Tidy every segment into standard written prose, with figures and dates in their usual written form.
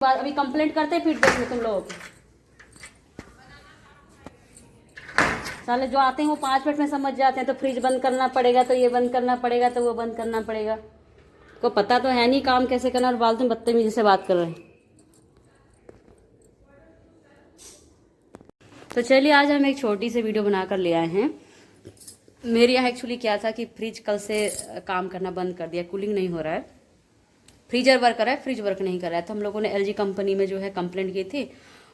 अभी कंप्लेंट करते हैं फीडबैक में तुम लोगों की। साले जो आते हैं वो 5 मिनट में समझ जाते हैं, तो फ्रिज बंद करना पड़ेगा, तो ये बंद करना पड़ेगा, तो वो बंद करना पड़ेगा। को पता तो है नहीं काम कैसे करना, और फालतू में बदतमीजी से बात कर रहे हैं। तो चलिए आज हम एक छोटी सी वीडियो बनाकर ले आए हैं। मेरे यहाँ एक्चुअली क्या था कि फ्रिज कल से काम करना बंद कर दिया, कूलिंग नहीं हो रहा है। फ्रीजर वर्क कर रहा है, फ्रिज वर्क नहीं कर रहा है। तो हम लोगों ने एलजी कंपनी में जो है कंप्लेंट की थी,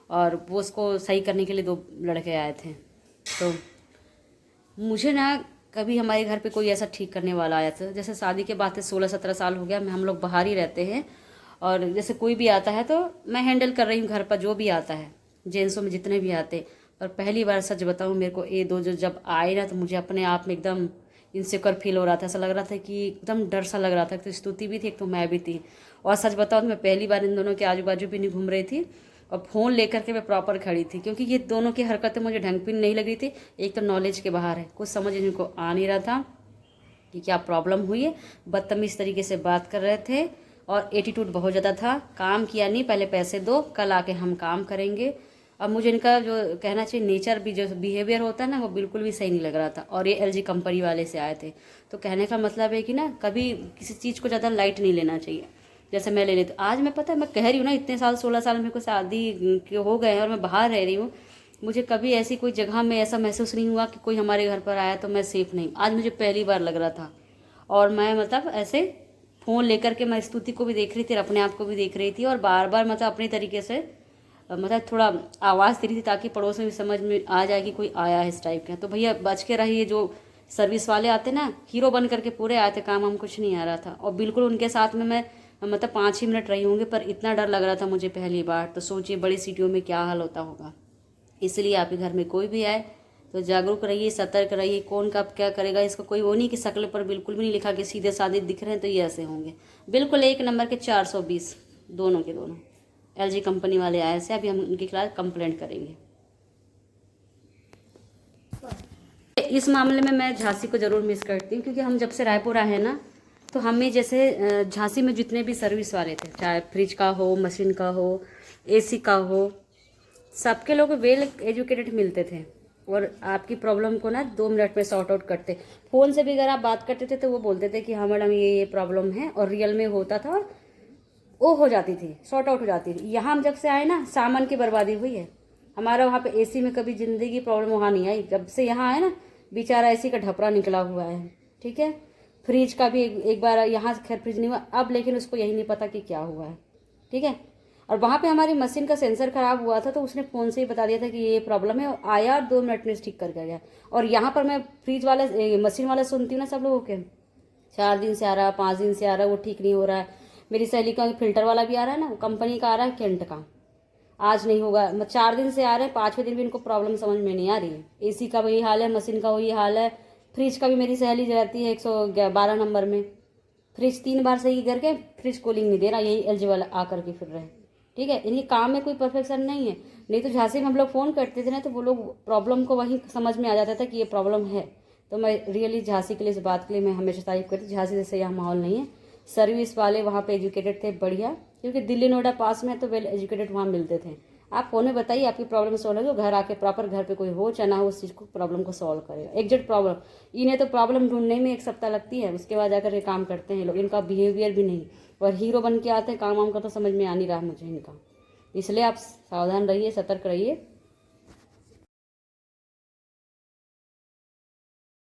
और वो उसको सही करने के लिए 2 लड़के आए थे। तो मुझे ना कभी हमारे घर पे कोई ऐसा ठीक करने वाला आया था। जैसे शादी के बाद 16-17 साल हो गया, हम लोग बाहर ही रहते हैं, और जैसे कोई भी आता है तो मैं हैंडल कर रही हूँ घर पर जो भी आता है, जेंट्सों में जितने भी आते। पर पहली बार सच बताऊँ, मेरे को ये 2 जो जब आए ना, तो मुझे अपने आप में एकदम इनसिक्योर फील हो रहा था। ऐसा लग रहा था कि एकदम डर सा लग रहा था। तो स्तुति भी थी, एक तो मैं भी थी। और सच बताऊँ तो मैं पहली बार इन दोनों के आजू बाजू भी नहीं घूम रही थी, और फ़ोन लेकर के मैं प्रॉपर खड़ी थी, क्योंकि ये दोनों की हरकतें मुझे ढंग की नहीं लग रही थी। एक तो नॉलेज के बाहर है, कुछ समझ इनको आ नहीं रहा था कि क्या प्रॉब्लम हुई है। बदतमीज़ तरीके से बात कर रहे थे, और एटीट्यूड बहुत ज़्यादा था। काम किया नहीं, पहले पैसे दो, कल आके हम काम करेंगे। अब मुझे इनका जो कहना चाहिए नेचर भी, जो बिहेवियर होता है ना, वो बिल्कुल भी सही नहीं लग रहा था। और ये एलजी कंपनी वाले से आए थे। तो कहने का मतलब है कि ना, कभी किसी चीज़ को ज़्यादा लाइट नहीं लेना चाहिए। जैसे मैं ले लेती, आज मैं पता है मैं कह रही हूँ ना, इतने साल 16 साल मेरे को शादी के हो गए हैं और मैं बाहर रह रही हूँ, मुझे कभी ऐसी कोई जगह में ऐसा महसूस नहीं हुआ कि कोई हमारे घर पर आया तो मैं सेफ नहीं। आज मुझे पहली बार लग रहा था। और मैं मतलब ऐसे फ़ोन लेकर के मैं स्तुति को भी देख रही थी और अपने आप को भी देख रही थी, और बार बार मतलब अपनी तरीके से मतलब थोड़ा आवाज़ दे रही थी, ताकि पड़ोस में भी समझ में आ जाए कि कोई आया है इस टाइप का। तो भैया बच के रहिए। जो सर्विस वाले आते ना, हीरो बन करके पूरे आए थे, काम हम कुछ नहीं आ रहा था। और बिल्कुल उनके साथ में मैं मतलब 5 ही मिनट रही होंगी, पर इतना डर लग रहा था मुझे पहली बार। तो सोचिए बड़ी सिटियों में क्या हाल होता होगा। इसलिए आपके घर में कोई भी आए तो जागरूक रहिए, सतर्क रहिए। कौन कब क्या करेगा, इसका कोई वो नहीं कि शक्ल पर बिल्कुल भी नहीं लिखा कि सीधे साधे दिख रहे हैं तो ये ऐसे होंगे। बिल्कुल 1 नंबर के 420 दोनों के दोनों एलजी कंपनी वाले आए से। अभी हम उनके खिलाफ कंप्लेंट करेंगे। इस मामले में मैं झांसी को ज़रूर मिस करती हूँ, क्योंकि हम जब से रायपुर आए हैं ना, तो हमें जैसे झांसी में जितने भी सर्विस वाले थे, चाहे फ्रिज का हो, मशीन का हो, एसी का हो, सबके लोग वेल एजुकेटेड मिलते थे, और आपकी प्रॉब्लम को ना 2 मिनट में सॉर्ट आउट करते। फ़ोन से भी अगर आप बात करते थे तो वो बोलते थे कि हाँ मैडम ये प्रॉब्लम है, और रियल में होता था, वो हो जाती थी, सॉर्ट आउट हो जाती थी। यहाँ हम जब से आए ना, सामान की बर्बादी हुई है हमारा। वहाँ पे एसी में कभी ज़िंदगी प्रॉब्लम वहाँ नहीं आई। जब से यहाँ आए ना, बेचारा एसी का ढपरा निकला हुआ है। ठीक है, फ्रिज का भी एक बार यहाँ खैर फ्रिज नहीं हुआ अब, लेकिन उसको यही नहीं पता कि क्या हुआ है। ठीक है, और वहाँ पे हमारी मशीन का सेंसर खराब हुआ था, तो उसने फ़ोन से ही बता दिया था कि ये प्रॉब्लम है, और आया और 2 मिनट में ठीक करके गया। और यहाँ पर मैं फ्रिज वाला मशीन वाला सुनती हूँ ना सब लोगों के, 4 दिन से आ रहा है, 5 दिन से आ रहा है, वो ठीक नहीं हो रहा है। मेरी सहेली का फिल्टर वाला भी आ रहा है ना, कंपनी का आ रहा है, केंट का, आज नहीं होगा। 4 दिन से आ रहे हैं, 5वें दिन भी इनको प्रॉब्लम समझ में नहीं आ रही है। एसी का वही हाल है, मशीन का वही हाल है, फ्रिज का भी। मेरी सहेली रहती है 112 नंबर में, फ्रिज 3 बार सही करके फ्रिज कूलिंग नहीं दे रहा, यही एलजी वाला आकर के फिर रहे। ठीक है, इनके काम में कोई परफेक्शन नहीं है। नहीं तो झांसी में हम लोग फ़ोन करते थे ना, तो वो लोग प्रॉब्लम को वहीं समझ में आ जाता था कि ये प्रॉब्लम है। तो मैं रियली झांसी के लिए, इस बात के लिए मैं हमेशा तारीफ करती। झांसी जैसे यहाँ माहौल नहीं है। सर्विस वाले वहाँ पे एजुकेटेड थे, बढ़िया, क्योंकि दिल्ली नोएडा पास में है, तो वेल एजुकेटेड वहाँ मिलते थे। आप फ़ोन में बताइए आपकी प्रॉब्लम सॉल्व होगी, घर आके प्रॉपर घर पे कोई हो चाहे ना हो, उस चीज़ को प्रॉब्लम को सॉल्व करेगा एग्जैक्ट प्रॉब्लम। इन्हें तो प्रॉब्लम ढूंढने में 1 सप्ताह लगती है, उसके बाद जाकर ये काम करते हैं लोग। इनका बिहेवियर भी नहीं, और हीरो बन के आते हैं, काम वाम का तो समझ में आ नहीं रहा मुझे इनका। इसलिए आप सावधान रहिए, सतर्क रहिए।